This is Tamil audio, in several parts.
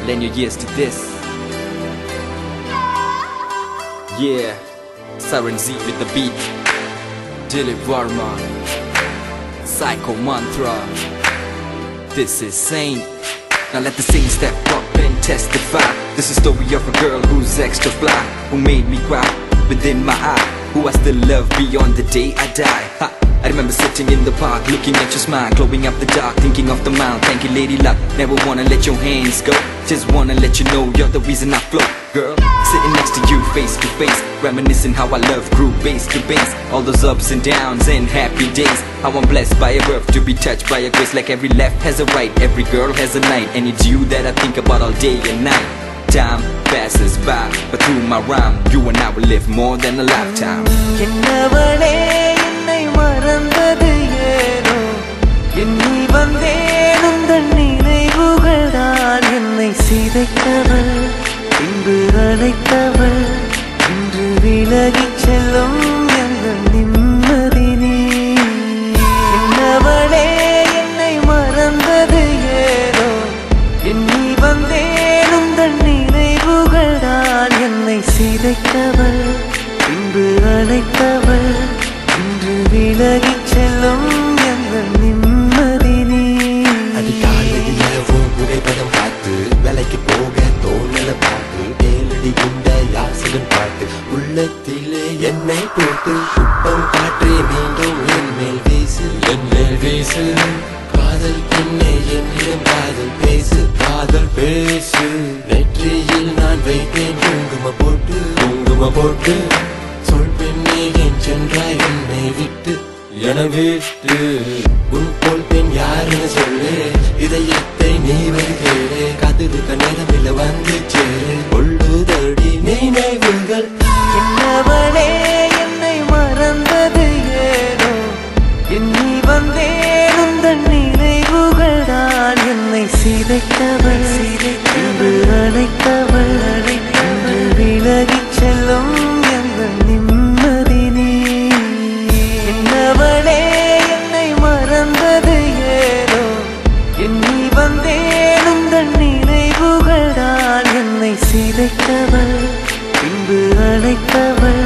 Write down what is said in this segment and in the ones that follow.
Lend your ears to this. Yeah, Siren Z with the beat. Dilip Varma, Psycho Mantra. This is Saint. Now let the saint step up and testify. This is the story of a girl who's extra fly, who made me cry within my eye, who I still love beyond the day I die. Ha. I remember sitting in the park, looking at your smile, glowing up the dark, thinking of the mount. Thank you, lady luck. Never wanna let your hands go. Just wanna let you know you're the reason I flow, girl. Sitting next to you, face to face, reminiscing how I love grew base to base. All those ups and downs and happy days. How I'm blessed by a birth to be touched by a grace. Like every left has a right, every girl has a night, and it's you that I think about all day and night. Time passes by, but through my rhyme, you and I will live more than a lifetime. மறந்தது ஏனோ எண்ணி வந்தேன் உந்தன் நினைவுகள் தான் என்னை சிதைத்தவள், பின்பு அழைத்தவள், இன்று விலகிச் செல்லும் எங்கள் நிம்மதி நீ. என்னவளே என்னை மறந்தது ஏனோ எண்ணி வந்தேன் உந்தன் நினைவுகள் தான் என்னை சிதைத்தவள், பின்பு அழைத்தவள், விலகிச் செல்லும் எங்கள் நிம்மதி நீ. அதிகாலையிலவும் புகைப்படம் பார்த்து வேலைக்கு போக தோணல பார்த்து கேளடி குண்ட யாசகன் பாட்டு உள்ளத்திலே என்னை போட்டு குப்பம் காற்றே மீண்டும் என் மேல் வீசு, என் மேல் வீசு. காதல் பெண்ணே என்னிடம் காதல் பேசு, காதல் பேசு. நெற்றியில் நான் வைத்தேன் குங்கும போட்டு, குங்கும போட்டு. சொல் பெண்ணே என் சென்றாய் என்னை விட்டு, என விட்டு. உன் போல் பெண் யாருன்னு சொல்லு, இதயத்தை நீ வருகிறே. கதிருக்க நேரமில்ல வந்து சேரு, கொள்ளுதடி நினைவுகள். என்னவளே என்னை மறந்தது ஏனோ எண்ணி வந்தேன் உந்தன் நினைவுகள் தான் என்னை சிதைத்தவள், இன்று அழைத்தவள், இன்று விலகிச் செல்லும் எங்கள் நிம்மதி நீ. என்னவளே என்னை மறந்தது ஏனோ எண்ணி வந்தேன் உந்தன் நினைவுகள் தான் என்னை சிதைத்தவள், பின்பு அழைத்தவள்,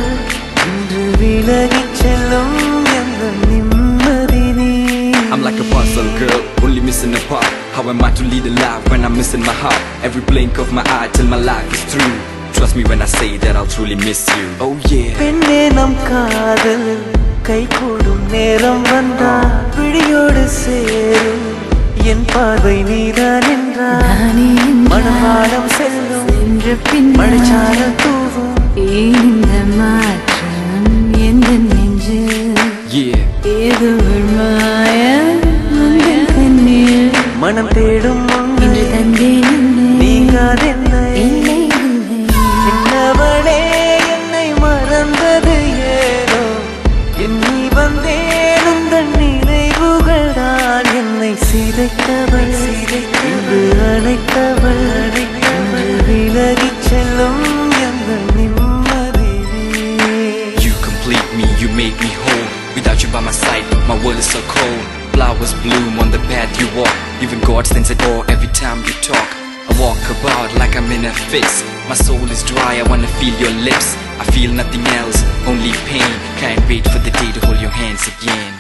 இன்று விலகிச் செல்லும் எங்கள் நிம்மதி நீ. I'm like a puzzle girl, only missing a part. How am I to lead a life when I'm missing my heart? Every blink of my eye till my life is through. Trust me when I say that I'll truly miss you. Oh yeah. பெண்ணே நம் காதல் கை கூடும் நேரம் வந்தால் பிடியோடு சேரும் என் பார்வை நீதான் என்றால் மனமாடம் செல்லும் மழைச்சாரல் தூவும் இந்த மாற்றம் எந்த நெஞ்சு ஏதோ ஒரு மாயம் உந்தன் கண்ணில் மனம் தேடும் இன்று தந்தேன் நீங்காதென்னை. என்னவளே என்னை மறந்தது ஏனோ எண்ணி வந்தேன் உந்தன் நினைவுகள் தான் என்னை சிதைத்தவள், இன்று அழைத்தவள், இன்று விலகிச் செல்லும் எங்கள் நிம்மதி நீ. You complete me, you make me whole. Without you by my side, my world is so cold. Flowers bloom on the path you walk. Even God stands at awe every time you talk. I walk about like I'm in a fix. My soul is dry, I wanna feel your lips. I feel nothing else, only pain. Can't wait for the day to hold your hands again.